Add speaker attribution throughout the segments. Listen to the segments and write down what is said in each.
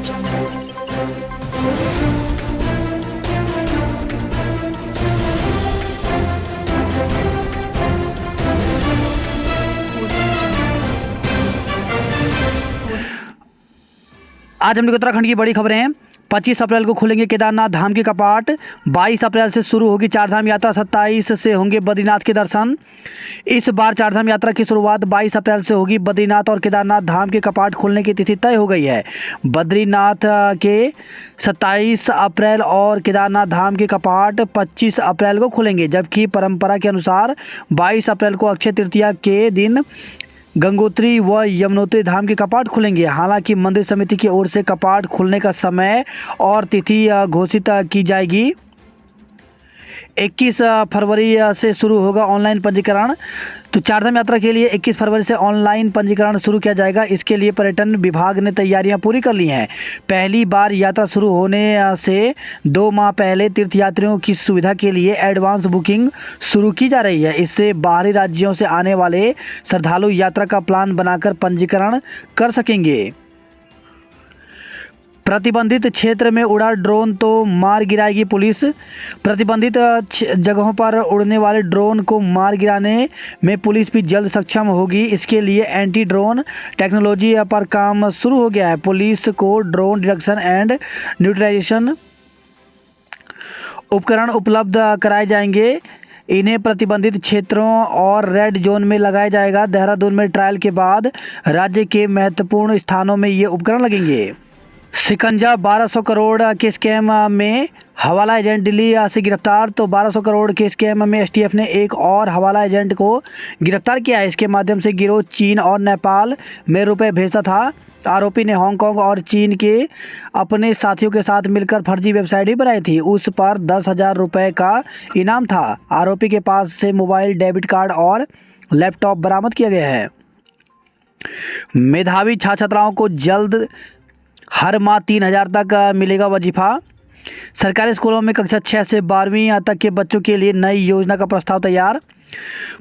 Speaker 1: आज हम लोग उत्तराखंड की बड़ी खबरें हैं। 25 अप्रैल को खुलेंगे केदारनाथ धाम के कपाट। 22 अप्रैल से शुरू होगी चारधाम यात्रा। 27 से होंगे बद्रीनाथ के दर्शन। इस बार चारधाम यात्रा की शुरुआत 22 अप्रैल से होगी। बद्रीनाथ और केदारनाथ धाम के कपाट खुलने की तिथि तय हो गई है। बद्रीनाथ के 27 अप्रैल और केदारनाथ धाम के कपाट 25 अप्रैल को खुलेंगे, जबकि परंपरा के अनुसार 22 अप्रैल को अक्षय तृतीया के दिन गंगोत्री व यमुनोत्री धाम के कपाट खुलेंगे। हालांकि मंदिर समिति की ओर से कपाट खुलने का समय और तिथि घोषित की जाएगी। 21 फरवरी से शुरू होगा ऑनलाइन पंजीकरण। तो चारधाम यात्रा के लिए 21 फरवरी से ऑनलाइन पंजीकरण शुरू किया जाएगा। इसके लिए पर्यटन विभाग ने तैयारियां पूरी कर ली हैं। पहली बार यात्रा शुरू होने से 2 माह पहले तीर्थयात्रियों की सुविधा के लिए एडवांस बुकिंग शुरू की जा रही है। इससे बाहरी राज्यों से आने वाले श्रद्धालु यात्रा का प्लान बनाकर पंजीकरण कर सकेंगे। प्रतिबंधित क्षेत्र में उड़ा ड्रोन तो मार गिराएगी पुलिस। प्रतिबंधित जगहों पर उड़ने वाले ड्रोन को मार गिराने में पुलिस भी जल्द सक्षम होगी। इसके लिए एंटी ड्रोन टेक्नोलॉजी पर काम शुरू हो गया है। पुलिस को ड्रोन डिटेक्शन एंड न्यूट्रलाइजेशन उपकरण उपलब्ध कराए जाएंगे। इन्हें प्रतिबंधित क्षेत्रों और रेड जोन में लगाया जाएगा। देहरादून में ट्रायल के बाद राज्य के महत्वपूर्ण स्थानों में ये उपकरण लगेंगे। शिकंजा 1200 करोड़ के स्कैम में हवाला एजेंट दिल्ली से गिरफ्तार। तो 1200 करोड़ के स्कैम में एसटीएफ ने एक और हवाला एजेंट को गिरफ्तार किया है। इसके माध्यम से गिरोह चीन और नेपाल में रुपए भेजता था। आरोपी ने हांगकांग और चीन के अपने साथियों के साथ मिलकर फर्जी वेबसाइट भी बनाई थी। उस पर 10,000 रुपये का इनाम था। आरोपी के पास से मोबाइल, डेबिट कार्ड और लैपटॉप बरामद किया गया है। मेधावी छात्र छात्राओं को जल्द हर माह 3,000 तक मिलेगा वजीफा। सरकारी स्कूलों में कक्षा 6 से 12वीं तक के बच्चों के लिए नई योजना का प्रस्ताव तैयार।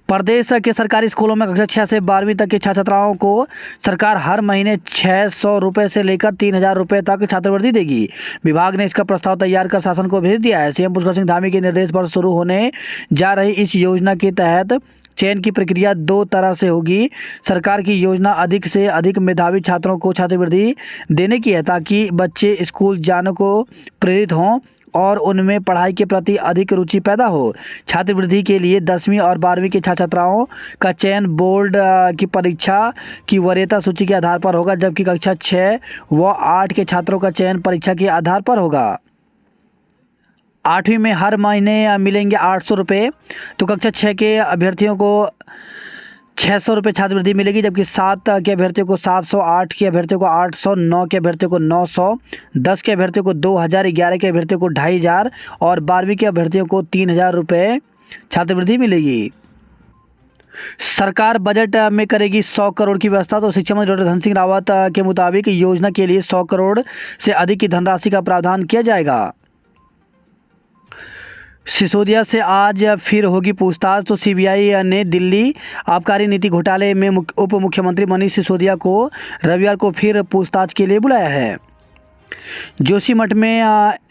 Speaker 1: प्रदेश के सरकारी स्कूलों में कक्षा 6 से 12वीं तक के छात्र छात्राओं को सरकार हर महीने 600 रुपये से लेकर 3,000 रुपये तक छात्रवृत्ति देगी। विभाग ने इसका प्रस्ताव तैयार कर शासन को भेज दिया है। सीएम पुष्कर सिंह धामी के निर्देश पर शुरू होने जा रही इस योजना के तहत चयन की प्रक्रिया 2 तरह से होगी। सरकार की योजना अधिक से अधिक मेधावी छात्रों को छात्रवृत्ति देने की है, ताकि बच्चे स्कूल जाने को प्रेरित हों और उनमें पढ़ाई के प्रति अधिक रुचि पैदा हो। छात्रवृत्ति के लिए 10वीं और 12वीं के छात्र छात्राओं का चयन बोर्ड की परीक्षा की वरीयता सूची के आधार पर होगा, जबकि कक्षा 6 व 8 के छात्रों का चयन परीक्षा के आधार पर होगा। 8वीं में हर महीने मिलेंगे 800 रुपये। तो कक्षा 6 के अभ्यर्थियों को 600 रुपये छात्रवृत्ति मिलेगी, जबकि 7 के अभ्यर्थियों को 700, 8 के अभ्यर्थियों को 800, 9 के अभ्यर्थियों को 900, 10 के अभ्यर्थियों को 2,000, 11 के अभ्यर्थियों को 2,500 और 12वीं के अभ्यर्थियों को 3,000 रुपये छात्रवृत्ति मिलेगी। सरकार बजट में करेगी 100 करोड़ की व्यवस्था। तो शिक्षा मंत्री डॉक्टर धन सिंह रावत के मुताबिक योजना के लिए 100 करोड़ से अधिक की धनराशि का प्रावधान किया जाएगा। सिसोदिया से आज फिर होगी पूछताछ। तो सीबीआई ने दिल्ली आबकारी नीति घोटाले में उप मुख्यमंत्री मनीष सिसोदिया को रविवार को फिर पूछताछ के लिए बुलाया है। जोशीमठ में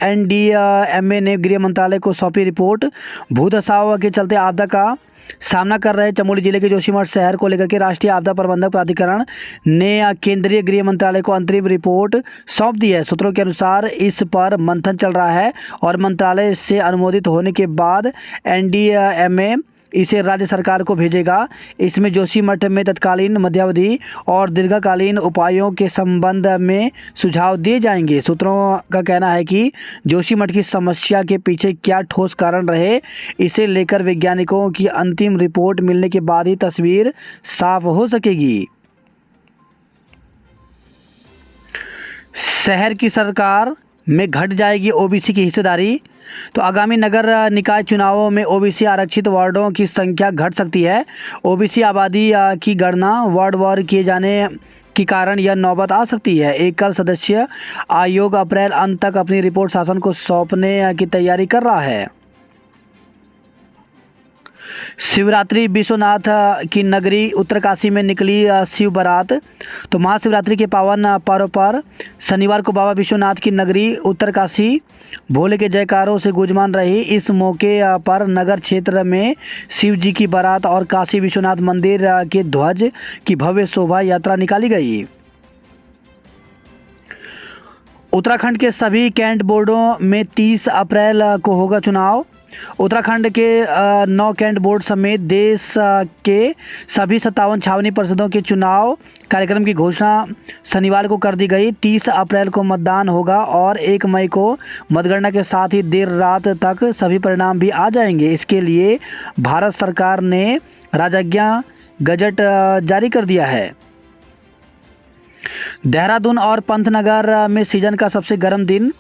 Speaker 1: एनडीएमए ने गृह मंत्रालय को सौंपी रिपोर्ट। भूधसाव के चलते आपदा का सामना कर रहे चमोली जिले के जोशीमठ शहर को लेकर के राष्ट्रीय आपदा प्रबंधन प्राधिकरण ने केंद्रीय गृह मंत्रालय को अंतरिम रिपोर्ट सौंप दी है। सूत्रों के अनुसार इस पर मंथन चल रहा है और मंत्रालय से अनुमोदित होने के बाद एनडीएमए इसे राज्य सरकार को भेजेगा। इसमें जोशीमठ में तत्कालीन, मध्यावधि और दीर्घकालीन उपायों के संबंध में सुझाव दिए जाएंगे। सूत्रों का कहना है कि जोशीमठ की समस्या के पीछे क्या ठोस कारण रहे, इसे लेकर वैज्ञानिकों की अंतिम रिपोर्ट मिलने के बाद ही तस्वीर साफ हो सकेगी। शहर की सरकार में घट जाएगी ओबीसी की हिस्सेदारी। तो आगामी नगर निकाय चुनावों में ओबीसी आरक्षित वार्डों की संख्या घट सकती है। ओबीसी आबादी की गणना वार्डवार किए जाने के कारण यह नौबत आ सकती है। एकल सदस्य आयोग अप्रैल अंत तक अपनी रिपोर्ट शासन को सौंपने की तैयारी कर रहा है। शिवरात्रि विश्वनाथ की नगरी उत्तरकाशी में निकली शिव बारात। तो महाशिवरात्रि के पावन पर्व पर शनिवार को बाबा विश्वनाथ की नगरी उत्तरकाशी भोले के जयकारों से गुंजमान रही। इस मौके पर नगर क्षेत्र में शिव जी की बारात और काशी विश्वनाथ मंदिर के ध्वज की भव्य शोभा यात्रा निकाली गई। उत्तराखंड के सभी कैंट बोर्डों में 30 अप्रैल को होगा चुनाव। उत्तराखंड के 9 कैंट बोर्ड समेत देश के सभी 57 छावनी परिषदों के चुनाव कार्यक्रम की घोषणा शनिवार को कर दी गई। 30 अप्रैल को मतदान होगा और 1 मई को मतगणना के साथ ही देर रात तक सभी परिणाम भी आ जाएंगे। इसके लिए भारत सरकार ने राजज्ञा गजट जारी कर दिया है। देहरादून और पंतनगर में सीजन का सबसे गर्म दिन।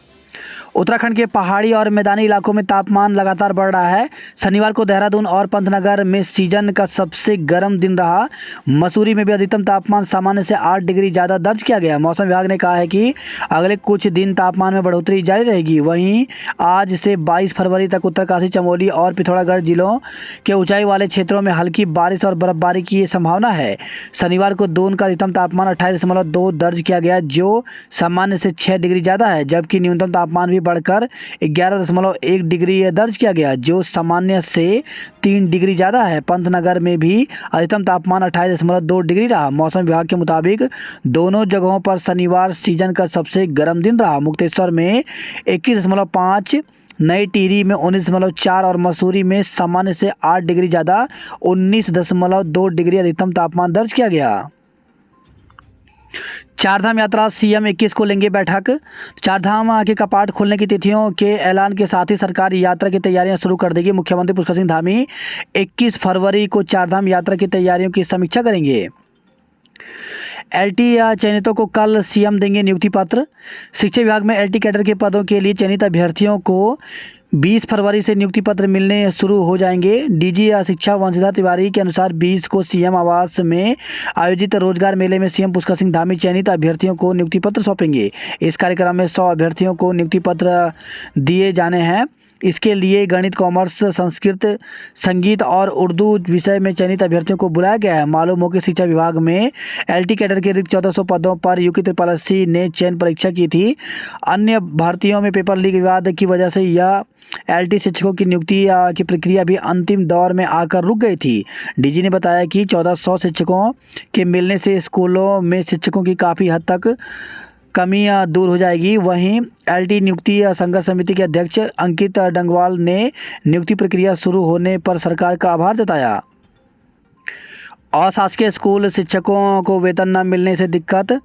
Speaker 1: उत्तराखंड के पहाड़ी और मैदानी इलाकों में तापमान लगातार बढ़ रहा है। शनिवार को देहरादून और पंतनगर में सीजन का सबसे गर्म दिन रहा। मसूरी में भी अधिकतम तापमान सामान्य से 8 डिग्री ज़्यादा दर्ज किया गया। मौसम विभाग ने कहा है कि अगले कुछ दिन तापमान में बढ़ोतरी जारी रहेगी। वहीं आज से 22 फरवरी तक उत्तरकाशी, चमोली और पिथौरागढ़ जिलों के ऊंचाई वाले क्षेत्रों में हल्की बारिश और बर्फबारी की संभावना है। शनिवार को दून का अधिकतम तापमान 28.2 दर्ज किया गया, जो सामान्य से 6 डिग्री ज़्यादा है, जबकि न्यूनतम तापमान भी बढ़कर 11.1 डिग्री दर्ज किया गया, जो सामान्य से 3 डिग्री ज़्यादा है। पंतनगर में भी अधिकतम तापमान 28.2 डिग्री रहा। मौसम विभाग के मुताबिक दोनों जगहों पर शनिवार सीजन का सबसे गर्म दिन रहा। मुक्तेश्वर में 21.5, नई टिहरी में 19.4 और मसूरी में सामान्य से 8 डिग्री ज़्यादा 19.2 डिग्री अधिकतम तापमान दर्ज किया गया। चारधाम यात्रा सीएम 21 को लेंगे बैठक। चारधाम के कपाट खोलने की तिथियों के ऐलान के साथ ही सरकार यात्रा की तैयारियां शुरू कर देगी। मुख्यमंत्री पुष्कर सिंह धामी 21 फरवरी को चारधाम यात्रा की तैयारियों की समीक्षा करेंगे। एलटी चयनितों को कल सीएम देंगे नियुक्ति पत्र। शिक्षा विभाग में एलटी कैडर के पदों के लिए चयनित अभ्यर्थियों को 20 फरवरी से नियुक्ति पत्र मिलने शुरू हो जाएंगे। डीजी शिक्षा वंशीधर तिवारी के अनुसार 20 को सीएम आवास में आयोजित रोजगार मेले में सीएम पुष्कर सिंह धामी चयनित अभ्यर्थियों को नियुक्ति पत्र सौंपेंगे। इस कार्यक्रम में 100 अभ्यर्थियों को नियुक्ति पत्र दिए जाने हैं। इसके लिए गणित, कॉमर्स, संस्कृत, संगीत और उर्दू विषय में चयनित अभ्यर्थियों को बुलाया गया है। मालूम हो कि शिक्षा विभाग में एलटी कैडर के रिक्त 1400 पदों पर यूपी SSSC ने चयन परीक्षा की थी। अन्य भर्तियों में पेपर लीक विवाद की वजह से यह एलटी शिक्षकों की नियुक्ति की प्रक्रिया भी अंतिम दौर में आकर रुक गई थी। डीजी ने बताया कि 1400 शिक्षकों के मिलने से स्कूलों में शिक्षकों की काफ़ी हद तक कमी दूर हो जाएगी। वहीं एलटी नियुक्ति संघर्ष समिति के अध्यक्ष अंकित डंगवाल ने नियुक्ति प्रक्रिया शुरू होने पर सरकार का आभार जताया। अशासकीय स्कूल शिक्षकों को वेतन न मिलने से दिक्कत।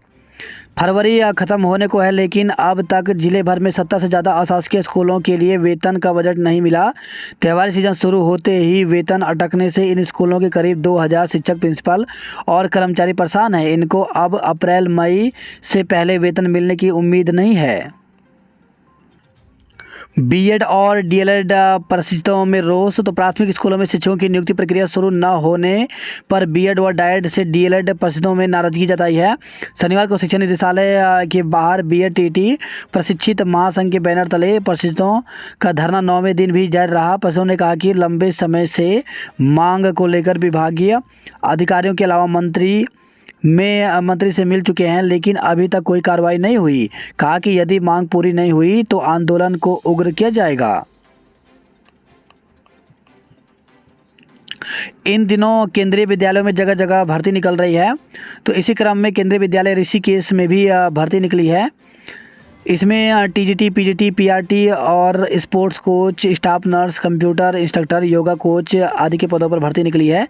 Speaker 1: फरवरी खत्म होने को है, लेकिन अब तक जिले भर में 70 से ज़्यादा अशासकीय स्कूलों के लिए वेतन का बजट नहीं मिला। त्योहारी सीजन शुरू होते ही वेतन अटकने से इन स्कूलों के करीब 2000 शिक्षक, प्रिंसिपल और कर्मचारी परेशान हैं। इनको अब अप्रैल मई से पहले वेतन मिलने की उम्मीद नहीं है। बीएड और डीएलएड परिस्थितियों में रोष। तो प्राथमिक स्कूलों में शिक्षकों की नियुक्ति प्रक्रिया शुरू न होने पर बीएड व डाएड से डीएलएड परिस्थितियों में नाराजगी जताई है। शनिवार को शिक्षा निदेशालय के बाहर बीएड टीटी प्रशिक्षित महासंघ के बैनर तले परिस्थितियों का धरना 9वें दिन भी जारी रहा। परिषदों ने कहा कि लंबे समय से मांग को लेकर विभागीय अधिकारियों के अलावा मंत्री से मिल चुके हैं, लेकिन अभी तक कोई कार्रवाई नहीं हुई। कहा कि यदि मांग पूरी नहीं हुई तो आंदोलन को उग्र किया जाएगा। इन दिनों केंद्रीय विद्यालयों में जगह जगह भर्ती निकल रही है। तो इसी क्रम में केंद्रीय विद्यालय ऋषिकेश में भी भर्ती निकली है। इसमें टीजीटी, पीजीटी, पीआरटी और sports coach, staff nurse, computer instructor, yoga coach आदि के पदों पर भर्ती निकली है,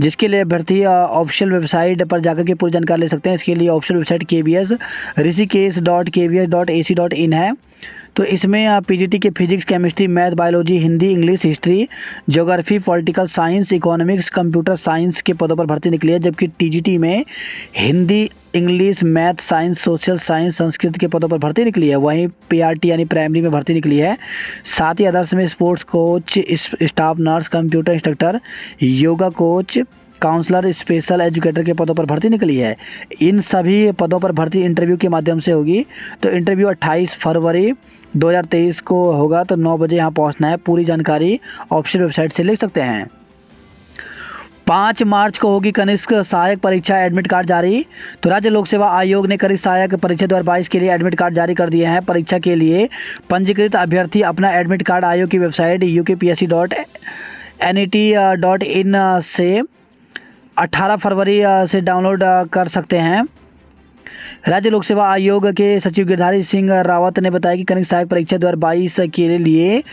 Speaker 1: जिसके लिए अभ्यर्थी ऑफिशियल वेबसाइट पर जाकर के पूरी जानकारी ले सकते हैं। इसके लिए ऑफिशियल वेबसाइट kbs.rishikesh.kvs.in है। तो इसमें पीजीटी के physics, chemistry, math, biology, Hindi, English, history, geography, political science, economics, computer science के पदों पर भर्ती निकली है, जबकि टीजीटी में Hindi, English, math, science, social science, Sanskrit के पदों पर भर्ती निकली है। वहीं पीआरटी यानी प्राइमरी में भर्ती निकली है। साथ ही अदर्स में sports coach, staff nurse, computer instructor, yoga coach, counsellor, special educator के पदों पर भर्ती निकली है। इन सभी पदों पर भर्ती इंटरव्यू के माध्यम से होगी। तो इंटरव्यू 28 फरवरी 2023 को होगा। तो 9 बजे यहाँ पहुँचना है। पूरी जानकारी ऑफिशियल वेबसाइट से ले सकते हैं। 5 मार्च को होगी कनिष्क सहायक परीक्षा एडमिट कार्ड जारी। तो राज्य लोक सेवा आयोग ने कनिष्क सहायक परीक्षा 2022 के लिए एडमिट कार्ड जारी कर दिए हैं। परीक्षा के लिए पंजीकृत अभ्यर्थी अपना एडमिट कार्ड आयोग की वेबसाइट upsc.net.in से 18 फरवरी से डाउनलोड कर सकते हैं। राज्य लोक सेवा आयोग के सचिव गिरधारी सिंह रावत ने बताया कि कनिष्क सहायक परीक्षा 2022 के लिए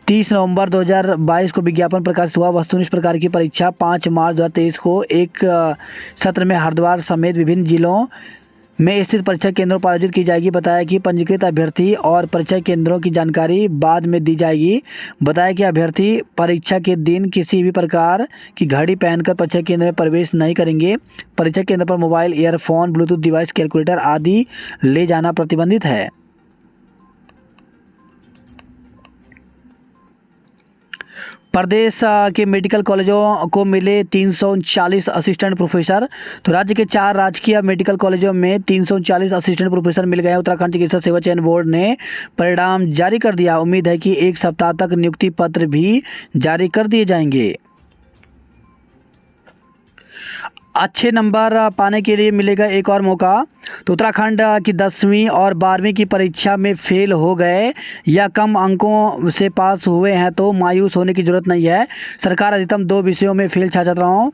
Speaker 1: 30 नवंबर 2022 को विज्ञापन प्रकाशित हुआ। वस्तुनिष्ठ इस प्रकार की परीक्षा 5 मार्च 2023 को एक सत्र में हरिद्वार समेत विभिन्न जिलों में स्थित परीक्षा केंद्रों पर आयोजित की जाएगी। बताया कि पंजीकृत अभ्यर्थी और परीक्षा केंद्रों की जानकारी बाद में दी जाएगी। बताया कि अभ्यर्थी परीक्षा के दिन किसी भी प्रकार की घड़ी पहनकर परीक्षा केंद्र में प्रवेश नहीं करेंगे। परीक्षा केंद्र पर mobile, earphone, Bluetooth device, calculator आदि ले जाना प्रतिबंधित है। प्रदेश के मेडिकल कॉलेजों को मिले 339 असिस्टेंट प्रोफेसर। तो राज्य के 4 राजकीय मेडिकल कॉलेजों में 339 असिस्टेंट प्रोफेसर मिल गए हैं। उत्तराखंड चिकित्सा सेवा चयन बोर्ड ने परिणाम जारी कर दिया। उम्मीद है कि एक सप्ताह तक नियुक्ति पत्र भी जारी कर दिए जाएंगे। अच्छे नंबर पाने के लिए मिलेगा एक और मौका। तो उत्तराखंड की 10वीं और 12वीं की परीक्षा में फेल हो गए या कम अंकों से पास हुए हैं तो मायूस होने की जरूरत नहीं है। सरकार अधिकतम 2 विषयों में फेल छात्रों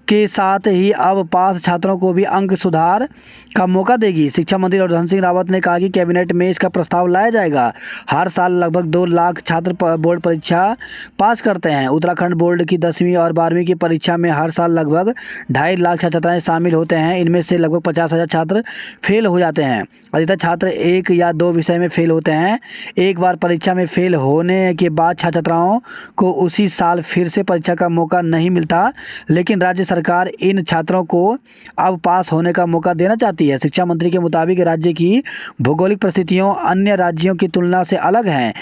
Speaker 1: के साथ ही अब पास छात्रों को भी अंक सुधार का मौका देगी। शिक्षा मंत्री और धन सिंह रावत ने कहा कि कैबिनेट में इसका प्रस्ताव लाया जाएगा। हर साल लगभग 2 लाख छात्र बोर्ड परीक्षा पास करते हैं। उत्तराखंड बोर्ड की 10वीं और 12वीं की परीक्षा में हर साल लगभग 2.5 लाख छात्र छात्राएं शामिल होते हैं। इनमें से लगभग 50,000 छात्र फेल हो जाते हैं। अधिकतर छात्र 1 या 2 विषय में फेल होते हैं। एक बार परीक्षा में फेल होने के बाद छात्र छात्राओं को उसी साल फिर से परीक्षा का मौका नहीं मिलता, लेकिन राज्य सरकार इन छात्रों को अब पास होने का मौका देना चाहती है। शिक्षा मंत्री के मुताबिक राज्य की भौगोलिक परिस्थितियों अन्य राज्यों की तुलना से अलग हैं।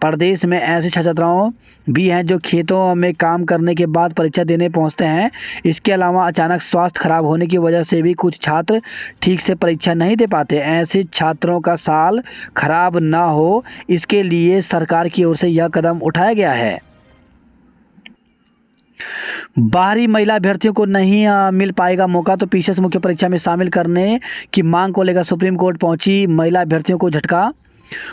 Speaker 1: प्रदेश में ऐसे छात्राओं भी हैं जो खेतों में काम करने के बाद परीक्षा देने पहुंचते हैं। इसके अलावा अचानक स्वास्थ्य खराब होने की वजह से भी कुछ छात्र ठीक से परीक्षा नहीं दे पाते। ऐसे छात्रों का साल खराब ना हो, इसके लिए सरकार की ओर से यह कदम उठाया गया है। बाहरी महिला अभ्यर्थियों को नहीं मिल पाएगा मौका। तो पीसीएस मुख्य परीक्षा में शामिल करने की मांग को लेकर सुप्रीम कोर्ट पहुंची महिला अभ्यर्थियों को झटका।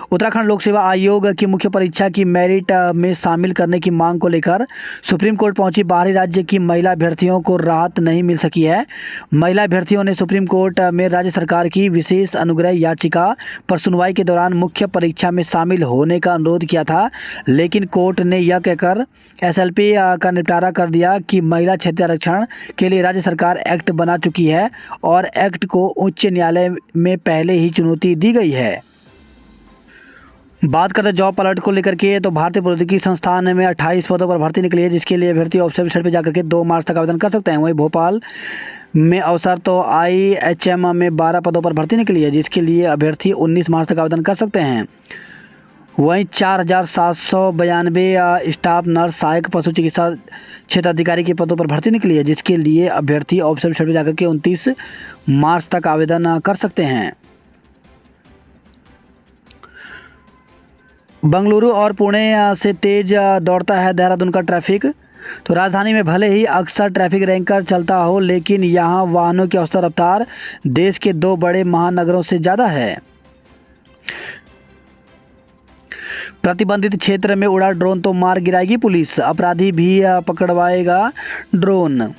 Speaker 1: उत्तराखंड लोक सेवा आयोग की मुख्य परीक्षा की मेरिट में शामिल करने की मांग को लेकर सुप्रीम कोर्ट पहुंची बाहरी राज्य की महिला अभ्यर्थियों को राहत नहीं मिल सकी है। महिला अभ्यर्थियों ने सुप्रीम कोर्ट में राज्य सरकार की विशेष अनुग्रह याचिका पर सुनवाई के दौरान मुख्य परीक्षा में शामिल होने का अनुरोध किया था, लेकिन कोर्ट ने यह कहकर एसएलपी का निपटारा कर दिया कि महिला क्षेत्रीय आरक्षण के लिए राज्य सरकार एक्ट बना चुकी है और एक्ट को उच्च न्यायालय में पहले ही चुनौती दी गई है। बात करते हैं जॉब अलर्ट को लेकर के, तो भारतीय प्रौद्योगिकी संस्थान में 28 पदों पर भर्ती निकली है, जिसके लिए अभ्यर्थी वेबसाइट पर जाकर के 2 मार्च तक आवेदन कर सकते हैं। वहीं भोपाल में अवसर तो IHM में 12 पदों पर भर्ती निकली है, जिसके लिए अभ्यर्थी 19 मार्च तक आवेदन कर सकते हैं। वहीं 4,792 स्टाफ नर्स, सहायक पशु चिकित्सा क्षेत्र अधिकारी के पदों पर भर्ती निकली है, जिसके लिए अभ्यर्थी वेबसाइट पर जाकर के 29 मार्च तक आवेदन कर सकते हैं। बंगलुरु और पुणे से तेज दौड़ता है देहरादून का ट्रैफिक। तो राजधानी में भले ही अक्सर ट्रैफिक रैंकर चलता हो, लेकिन यहाँ वाहनों की औसत रफ्तार देश के 2 बड़े महानगरों से ज़्यादा है। प्रतिबंधित क्षेत्र में उड़ा ड्रोन तो मार गिराएगी पुलिस, अपराधी भी पकड़वाएगा ड्रोन।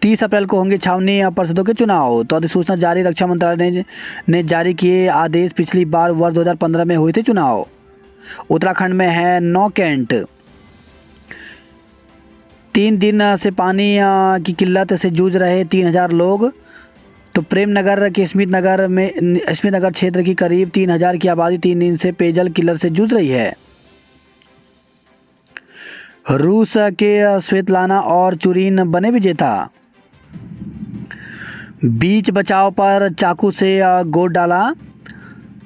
Speaker 1: 30 अप्रैल को होंगे छावनी परिषदों के चुनाव। तो अधिसूचना जारी, रक्षा मंत्रालय ने जारी किए आदेश। पिछली बार वर्ष 2015 में हुए थे चुनाव। उत्तराखंड में है 9 कैंट। 3 दिन से पानी की किल्लत से जूझ रहे 3000 लोग। तो प्रेमनगर के स्मित नगर क्षेत्र की करीब 3000 की आबादी 3 दिन से पेयजल किल्लत से जूझ रही है। रूस के स्वेतलाना और चुरीन बने विजेता। बीच बचाव पर चाकू से गोद डाला।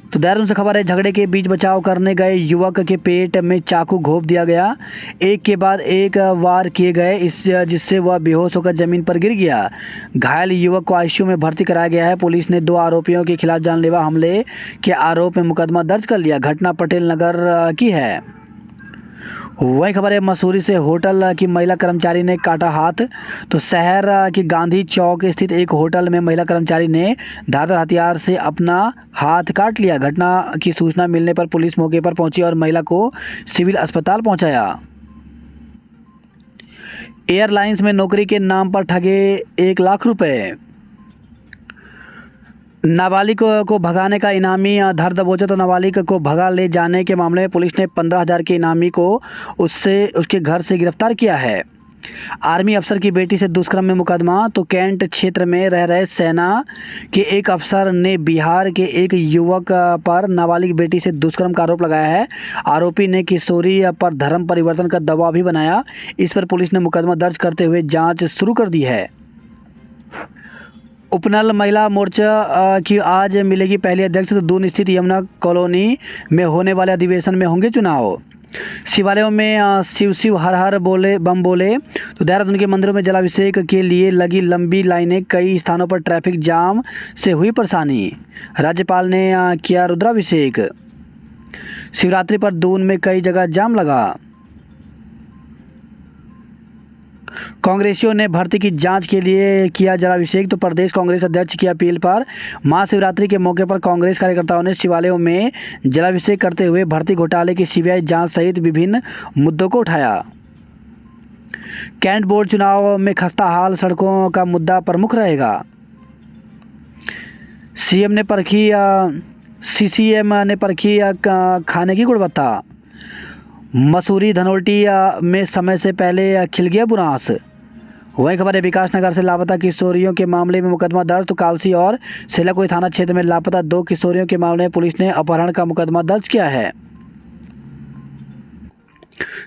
Speaker 1: तो देहरादून से खबर है, झगड़े के बीच बचाव करने गए युवक के पेट में चाकू घोंप दिया गया। एक के बाद एक वार किए गए, जिससे वह बेहोश होकर जमीन पर गिर गया। घायल युवक को आईसीयू में भर्ती कराया गया है। पुलिस ने 2 आरोपियों के खिलाफ जानलेवा हमले के आरोप में मुकदमा दर्ज कर लिया। घटना पटेल नगर की है। वही खबर है मसूरी से, होटल की महिला कर्मचारी ने काटा हाथ। तो शहर की गांधी चौक स्थित एक होटल में महिला कर्मचारी ने धारदार हथियार से अपना हाथ काट लिया। घटना की सूचना मिलने पर पुलिस मौके पर पहुंची और महिला को सिविल अस्पताल पहुंचाया। एयरलाइंस में नौकरी के नाम पर ठगे 1 लाख रुपए। नाबालिग को भगाने का इनामी धर दबोचा। तो नाबालिग को भगा ले जाने के मामले में पुलिस ने 15,000 के इनामी को उसके घर से गिरफ्तार किया है। आर्मी अफसर की बेटी से दुष्कर्म में मुकदमा। तो कैंट क्षेत्र में रह रहे सेना के एक अफसर ने बिहार के एक युवक पर नाबालिग बेटी से दुष्कर्म का आरोप लगाया है। आरोपी ने किशोरी पर धर्म परिवर्तन का दबाव भी बनाया। इस पर पुलिस ने मुकदमा दर्ज करते हुए जांच शुरू कर दी है। उपनल महिला मोर्चा की आज मिलेगी पहली अध्यक्ष। तो दून स्थित यमुना कॉलोनी में होने वाले अधिवेशन में होंगे चुनाव। शिवालयों में शिव शिव हर हर बोले बम बोले। तो देहरादून के मंदिरों में जलाभिषेक के लिए लगी लंबी लाइनें, कई स्थानों पर ट्रैफिक जाम से हुई परेशानी। राज्यपाल ने किया रुद्राभिषेक। शिवरात्रि पर दून में कई जगह जाम लगा। कांग्रेसियों ने भर्ती की जांच के लिए किया जलाभिषेक। तो प्रदेश कांग्रेस अध्यक्ष की अपील पर महाशिवरात्रि के मौके पर कांग्रेस कार्यकर्ताओं ने शिवालयों में जलाभिषेक करते हुए भर्ती घोटाले की सीबीआई जांच सहित विभिन्न मुद्दों को उठाया। कैंट बोर्ड चुनाव में खस्ता हाल सड़कों का मुद्दा प्रमुख रहेगा। सीसीएम ने परखी खाने की गुणवत्ता। मसूरी धनोल्टी में समय से पहले खिल गया बुरांस। वही खबर है विकास नगर से लापता किशोरियों के मामले में मुकदमा दर्ज। तो कालसी और सेलाकोई थाना क्षेत्र में लापता 2 किशोरियों के मामले में पुलिस ने अपहरण का मुकदमा दर्ज किया है।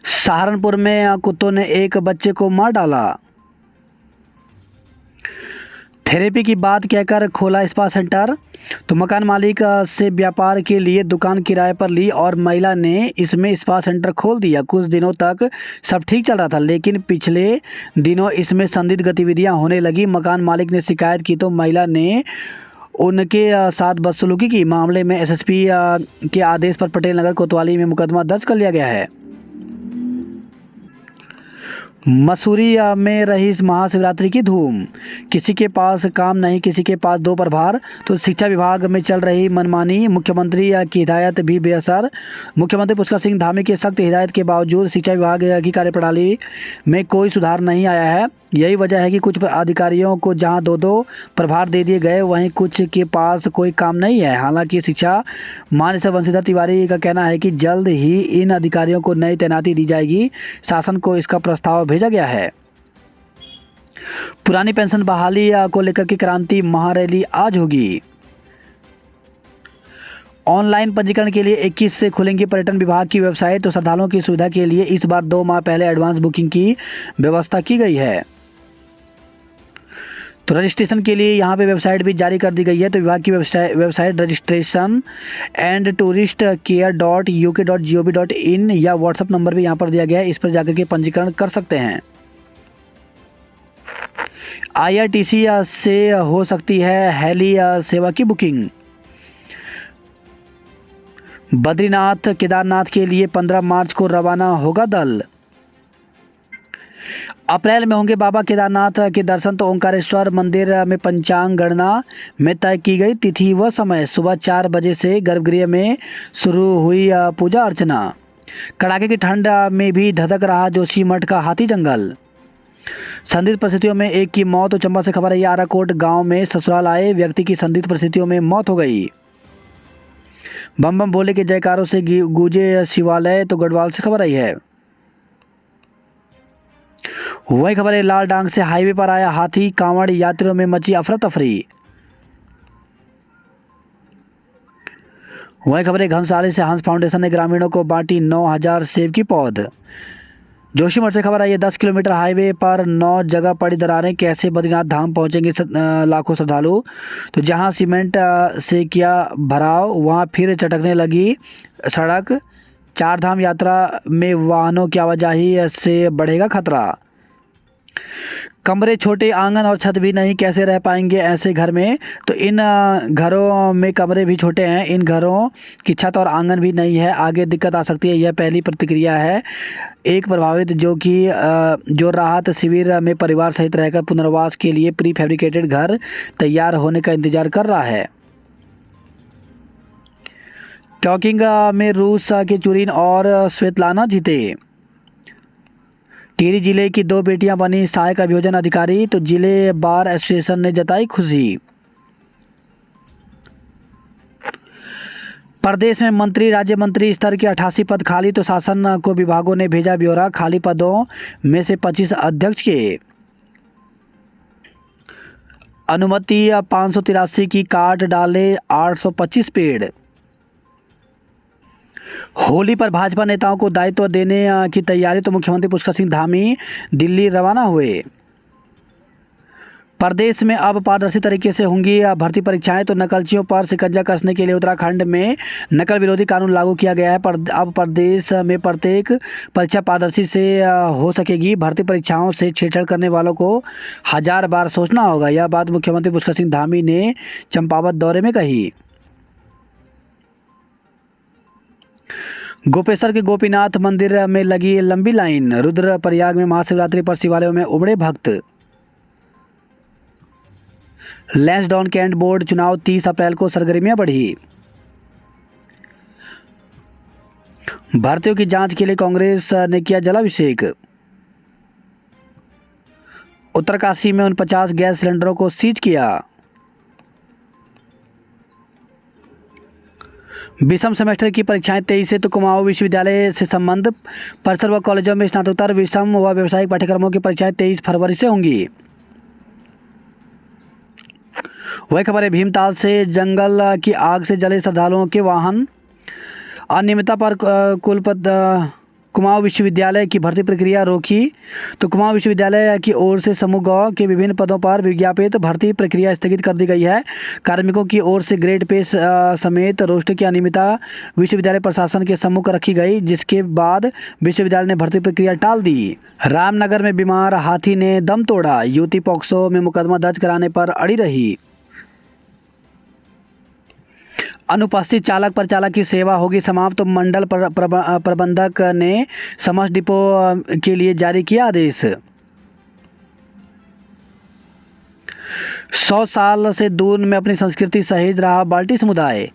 Speaker 1: सहारनपुर में कुत्तों ने एक बच्चे को मार डाला। थेरेपी की बात कहकर खोला स्पा सेंटर। तो मकान मालिक से व्यापार के लिए दुकान किराए पर ली और महिला ने इसमें स्पा सेंटर खोल दिया। कुछ दिनों तक सब ठीक चल रहा था, लेकिन पिछले दिनों इसमें संदिग्ध गतिविधियां होने लगी। मकान मालिक ने शिकायत की तो महिला ने उनके साथ बदसलूकी की। मामले में एसएसपी के आदेश पर पटेल नगर कोतवाली में मुकदमा दर्ज कर लिया गया है। मसूरी में रही महाशिवरात्रि की धूम। किसी के पास काम नहीं, किसी के पास 2 प्रभार। तो शिक्षा विभाग में चल रही मनमानी, मुख्यमंत्री की हिदायत भी बेअसर। मुख्यमंत्री पुष्कर सिंह धामी की सख्त हिदायत के बावजूद शिक्षा विभाग की कार्यप्रणाली में कोई सुधार नहीं आया है। यही वजह है कि कुछ अधिकारियों को जहां 2 प्रभार दे दिए गए, वहीं कुछ के पास कोई काम नहीं है। हालांकि शिक्षा महानिदेशक बंशीधर तिवारी का कहना है कि जल्द ही इन अधिकारियों को नई तैनाती दी जाएगी। शासन को इसका प्रस्ताव भेजा गया है। पुरानी पेंशन बहाली को लेकर की क्रांति महारैली आज होगी। ऑनलाइन पंजीकरण के लिए 21 से खुलेंगी पर्यटन विभाग की वेबसाइट। तो श्रद्धालुओं की सुविधा के लिए इस बार 2 माह पहले एडवांस बुकिंग की व्यवस्था की गई है। तो रजिस्ट्रेशन के लिए यहाँ पे वेबसाइट भी जारी कर दी गई है। तो विभाग की वेबसाइट रजिस्ट्रेशन एंड टूरिस्ट केयर.uk.gov.in या व्हाट्सएप नंबर भी यहाँ पर दिया गया है। इस पर जाकर के पंजीकरण कर सकते हैं। IRTC से हो सकती है हेली सेवा की बुकिंग। बद्रीनाथ केदारनाथ के लिए 15 मार्च को रवाना होगा दल। अप्रैल में होंगे बाबा केदारनाथ के दर्शन। तो ओंकारेश्वर मंदिर में पंचांग गणना में तय की गई तिथि व समय। सुबह 4 बजे से गर्भगृह में शुरू हुई पूजा अर्चना। कड़ाके की ठंड में भी धधक रहा जोशीमठ का हाथी जंगल। संदिग्ध परिस्थितियों में एक की मौत। तो चंबा से खबर है आराकोट गांव में ससुराल आए व्यक्ति की संदिग्ध परिस्थितियों में मौत हो गई। बम बम भोले के जयकारों से गूंजे शिवालय। तो गढ़वाल से खबर आई है। वही खबर है लाल डांग से हाईवे पर आया हाथी, कांवड़ यात्रियों में मची अफरा तफरी। वही खबर है घनसाली से हंस फाउंडेशन ने ग्रामीणों को बांटी 9,000 सेब की पौध। जोशीमठ से खबर आई है 10 किलोमीटर हाईवे पर 9 जगह पड़ी दरारें, कैसे बद्रीनाथ धाम पहुंचेंगे लाखों श्रद्धालु। तो जहां सीमेंट से किया भराव, वहां फिर चटकने लगी सड़क। 4 धाम यात्रा में वाहनों की आवाजाही से बढ़ेगा खतरा। कमरे छोटे, आंगन और छत भी नहीं, कैसे रह पाएंगे ऐसे घर में। तो इन घरों में कमरे भी छोटे हैं, इन घरों की छत और आंगन भी नहीं है, आगे दिक्कत आ सकती है। यह पहली प्रतिक्रिया है एक प्रभावित जो राहत शिविर में परिवार सहित रहकर पुनर्वास के लिए प्री फैब्रिकेटेड घर तैयार होने का इंतजार कर रहा है। टॉकिंग में रूस के चुरीन और स्वेतलाना जीते। टिहरी जिले की 2 बेटियां बनी सहायक अभियोजन अधिकारी, तो जिले बार एसोसिएशन ने जताई खुशी। प्रदेश में मंत्री राज्य मंत्री स्तर के 88 पद खाली, तो शासन को विभागों ने भेजा ब्यौरा, खाली पदों में से 25 अध्यक्ष के। अनुमति 583 की, काट डाले 825 पेड़। होली पर भाजपा नेताओं को दायित्व देने की तैयारी, तो मुख्यमंत्री पुष्कर सिंह धामी दिल्ली रवाना हुए। प्रदेश में अब पारदर्शी तरीके से होंगी भर्ती परीक्षाएं, तो नकलचियों पर शिकंजा कसने के लिए उत्तराखंड में नकल विरोधी कानून लागू किया गया है। अब प्रदेश में प्रत्येक परीक्षा पारदर्शी से हो सकेगी। भर्ती परीक्षाओं से छेड़छाड़ करने वालों को 1000 बार सोचना होगा। यह बात मुख्यमंत्री पुष्कर सिंह धामी ने चंपावत दौरे में कही। गोपेश्वर के गोपीनाथ मंदिर में लगी लंबी लाइन, रुद्रप्रयाग में महाशिवरात्रि पर शिवालयों में उमड़े भक्त। लैंसडाउन कैंट बोर्ड चुनाव 30 अप्रैल को, सरगर्मियां बढ़ी। भर्तियों की जांच के लिए कांग्रेस ने किया जलाभिषेक। उत्तरकाशी में 49 गैस सिलेंडरों को सीज किया। विषम सेमेस्टर की परीक्षाएं 23 से, तो कुमाऊं विश्वविद्यालय से संबंध। परिसर व कॉलेजों में स्नातकोत्तर विषम व व्यावसायिक पाठ्यक्रमों की परीक्षाएं 23 फरवरी से होंगी। वही खबर है भीमताल से, जंगल की आग से जले श्रद्धालुओं के वाहन। अनियमितता पर कुमाऊं विश्वविद्यालय की भर्ती प्रक्रिया रोकी, तो कुमाऊं विश्वविद्यालय की ओर से समूह ग के विभिन्न पदों पर विज्ञापित भर्ती प्रक्रिया स्थगित कर दी गई है। कार्मिकों की ओर से ग्रेड पे समेत रोस्टर की अनियमितता विश्वविद्यालय प्रशासन के सम्मुख रखी गई, जिसके बाद विश्वविद्यालय ने भर्ती प्रक्रिया टाल दी। रामनगर में बीमार हाथी ने दम तोड़ा, युवती पॉक्सो में मुकदमा दर्ज कराने पर अड़ी रही। अनुपस्थित चालक पर चालक की सेवा होगी समाप्त, तो मंडल प्रबंधक ने समस्त डिपो के लिए जारी किया आदेश। 100 साल से दून में अपनी संस्कृति सहेज रहा बाल्टी समुदाय।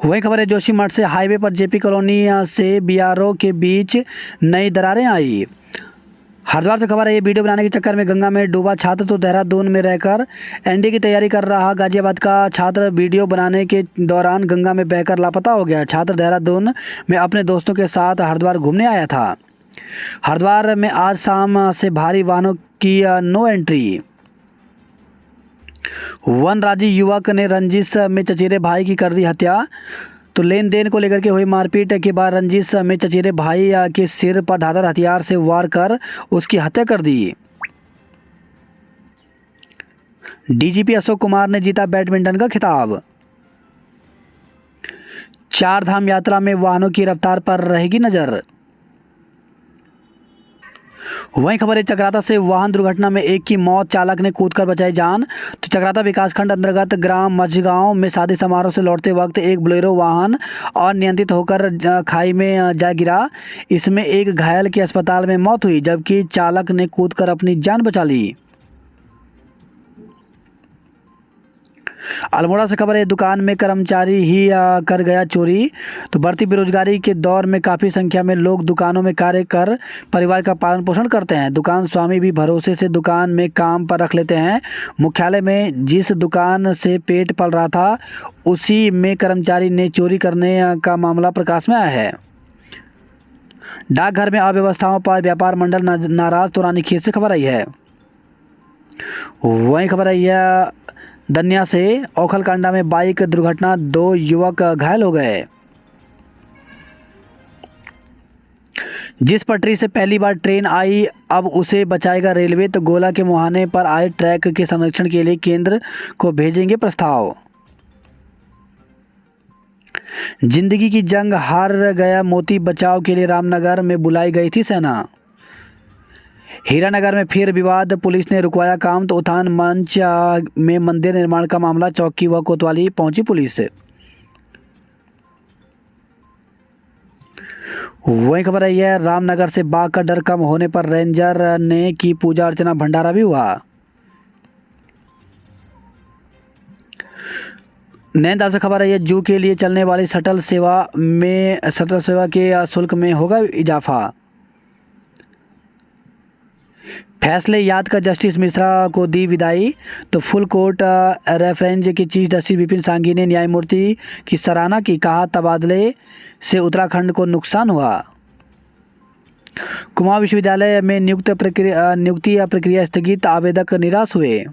Speaker 1: वही खबर है जोशीमठ से, हाईवे पर जेपी कॉलोनी से बीआरओ के बीच नई दरारें आई। हरिद्वार से खबर है, ये वीडियो बनाने के चक्कर में गंगा में डूबा छात्र, तो देहरादून में रहकर एनडीए की तैयारी कर रहा गाजियाबाद का छात्र वीडियो बनाने के दौरान गंगा में बहकर लापता हो गया। छात्र देहरादून में अपने दोस्तों के साथ हरिद्वार घूमने आया था। हरिद्वार में आज शाम से भारी वाहनों की नो एंट्री। वनराजी युवक ने रंजिश में चचेरे भाई की कर दी हत्या, तो लेन देन को लेकर के हुई मारपीट के बाद रंजिश में चचेरे भाई के सिर पर धारदार हथियार से वार कर उसकी हत्या कर दी। डीजीपी अशोक कुमार ने जीता बैडमिंटन का खिताब। 4 धाम यात्रा में वाहनों की रफ्तार पर रहेगी नजर। वहीं खबर है चक्राता से, वाहन दुर्घटना में एक की मौत, चालक ने कूदकर बचाई जान। तो चक्राता विकासखंड अंतर्गत ग्राम मझगांव में शादी समारोह से लौटते वक्त एक बोलेरो वाहन अनियंत्रित होकर खाई में जा गिरा। इसमें एक घायल की अस्पताल में मौत हुई, जबकि चालक ने कूदकर अपनी जान बचा ली। अल्मोड़ा से खबर है, दुकान में कर्मचारी ही कर गया चोरी। तो बढ़ती बेरोजगारी के दौर में काफ़ी संख्या में लोग दुकानों में कार्य कर परिवार का पालन पोषण करते हैं। दुकान स्वामी भी भरोसे से दुकान में काम पर रख लेते हैं। मुख्यालय में जिस दुकान से पेट पल रहा था, उसी में कर्मचारी ने चोरी करने का मामला प्रकाश में आया है। डाकघर में अव्यवस्थाओं पर व्यापार मंडल नाराज, तो रानीखेत से खबर आई है। वहीं खबर आई है दन्या से, औखलकांडा में बाइक दुर्घटना, 2 युवक घायल हो गए। जिस पटरी से पहली बार ट्रेन आई, अब उसे बचाएगा रेलवे। तो गोला के मुहाने पर आए ट्रैक के संरक्षण के लिए केंद्र को भेजेंगे प्रस्ताव। जिंदगी की जंग हार गया मोती, बचाव के लिए रामनगर में बुलाई गई थी सेना। हीरानगर में फिर विवाद, पुलिस ने रुकवाया काम तो उत्थान मंच में मंदिर निर्माण का मामला, चौकी व कोतवाली पहुंची पुलिस। वही खबर है यह, रामनगर से बाघ का डर कम होने पर रेंजर ने की पूजा अर्चना, भंडारा भी हुआ। नैनीताल से खबर है यह, जू के लिए चलने वाली शटल सेवा के शुल्क में होगा इजाफा। फैसले याद कर जस्टिस मिश्रा को दी विदाई तो फुल कोर्ट रेफरेंस की चीफ जस्टिस विपिन सांघी ने न्यायमूर्ति की सराहना की, कहा तबादले से उत्तराखंड को नुकसान हुआ। कुमाऊं विश्वविद्यालय में नियुक्ति प्रक्रिया स्थगित, आवेदक निराश हुए।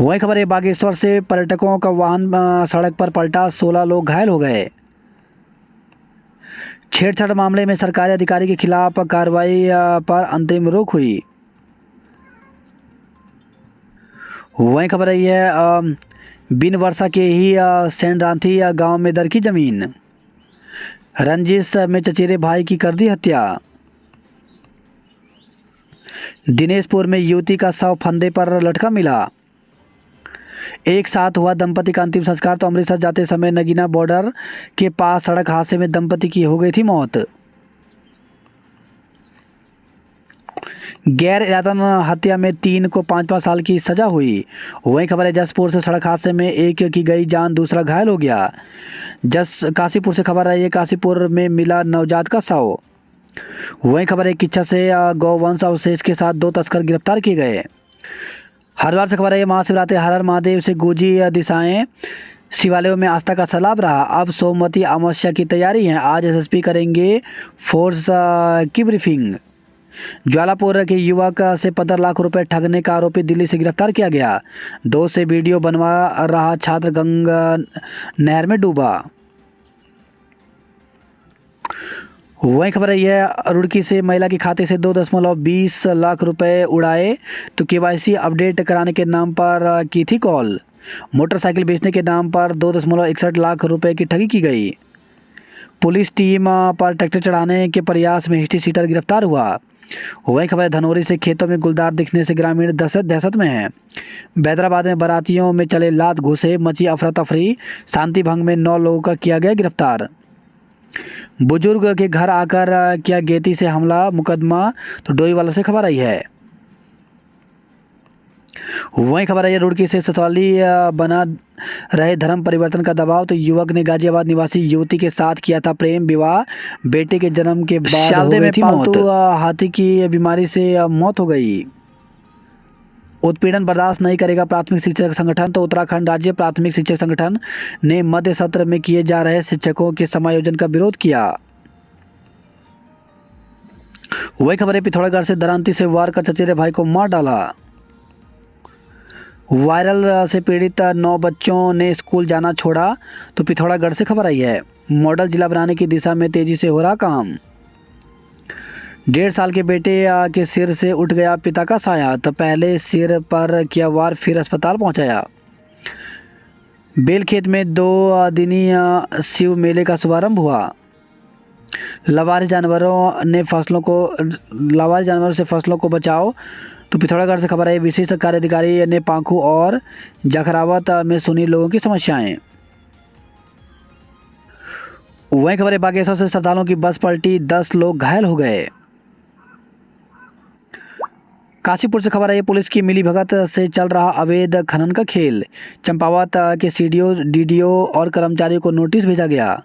Speaker 1: वही खबर है, बागेश्वर से पर्यटकों का वाहन सड़क पर पलटा, 16 लोग घायल हो गए। छेड़छाड़ मामले में सरकारी अधिकारी के खिलाफ कार्रवाई पर अंतरिम रोक हुई। वही खबर है यह, बिन वर्षा के ही सेंड्रांथी गांव में दर की जमीन, रंजिश में चचेरे भाई की कर दी हत्या। दिनेशपुर में युवती का शव फंदे पर लटका मिला। एक साथ हुआ दंपति का अंतिम संस्कार तो अमृतसर जाते समय नगीना बॉर्डर के पास सड़क हादसे में दंपति की हो गई थी मौत। गैर इरादतन हत्या में 3 को 5-5 साल की सजा हुई। वहीं खबर है, जसपुर से सड़क हादसे में एक की गई जान, दूसरा घायल हो गया। काशीपुर से खबर है, ये काशीपुर में मिला नवजात का शव। वहीं खबर है, किच्छा से गौवंश अवशेष के साथ 2 तस्कर गिरफ्तार किए गए। हरिद्वार से खबर है, महाशिवरात्रि हर हर महादेव से गूंजी दिशाएं, शिवालयों में आस्था का सैलाब रहा। अब सोमवती अमावस्या की तैयारी है, आज एसएसपी करेंगे फोर्स की ब्रीफिंग। ज्वालापुर के युवक से 15 लाख रुपए ठगने का आरोपी दिल्ली से गिरफ्तार किया गया। 2 से वीडियो बनवा रहा छात्र गंगा नहर में डूबा। वही खबर है यह, रुड़की से महिला के खाते से 2.20 लाख रुपए उड़ाए तो केवाईसी अपडेट कराने के नाम पर की थी कॉल। मोटरसाइकिल बेचने के नाम पर 2.61 लाख रुपए की ठगी की गई। पुलिस टीम पर ट्रैक्टर चढ़ाने के प्रयास में हिस्ट्री सीटर गिरफ्तार हुआ। वही खबर है, धनौरी से खेतों में गुलदार दिखने से ग्रामीण दहशत में है। बैदराबाद में बारातियों में चले लात घुसे, मची अफरा तफरी, शांति भंग में 9 लोगों का किया गया गिरफ्तार। बुजुर्ग के घर आकर किया गेती से हमला, मुकदमा तो डोईवाला से खबर आई है। वहीं खबर है, रुड़की से ससौली बना रहे धर्म परिवर्तन का दबाव तो युवक ने गाजियाबाद निवासी युवती के साथ किया था प्रेम विवाह, बेटे के जन्म के बाद हो गई थी मौत। हाथी की बीमारी से मौत हो गई। उत्पीड़न बर्दाश्त नहीं करेगा प्राथमिक शिक्षक संगठन तो उत्तराखंड राज्य प्राथमिक शिक्षक संगठन ने मध्य सत्र में किए जा रहे शिक्षकों के समायोजन का विरोध किया। वही खबर है, पिथौरागढ़ से दरांती से वार कर चचेरे भाई को मार डाला। वायरल से पीड़ित 9 बच्चों ने स्कूल जाना छोड़ा तो पिथौरागढ़ से खबर आई है। मॉडल जिला बनाने की दिशा में तेजी से हो रहा काम। 1.5 साल के बेटे के सिर से उठ गया पिता का साया तो पहले सिर पर किया वार, फिर अस्पताल पहुंचाया। बेलखेत में 2 दिनी शिव मेले का शुभारंभ हुआ। लावारिस जानवरों से फसलों को बचाओ तो पिथौरागढ़ से खबर है, विशेष कार्याधिकारी ने पांखू और जखरावत में सुनी लोगों की समस्याएं। वहीं खबर है, बागेश्वर से श्रद्धालुओं की बस पलटी, 10 लोग घायल हो गए। काशीपुर से खबर है, पुलिस की मिलीभगत से चल रहा अवैध खनन का खेल, चंपावत के सीडीओ, डीडीओ और कर्मचारियों को नोटिस भेजा गया।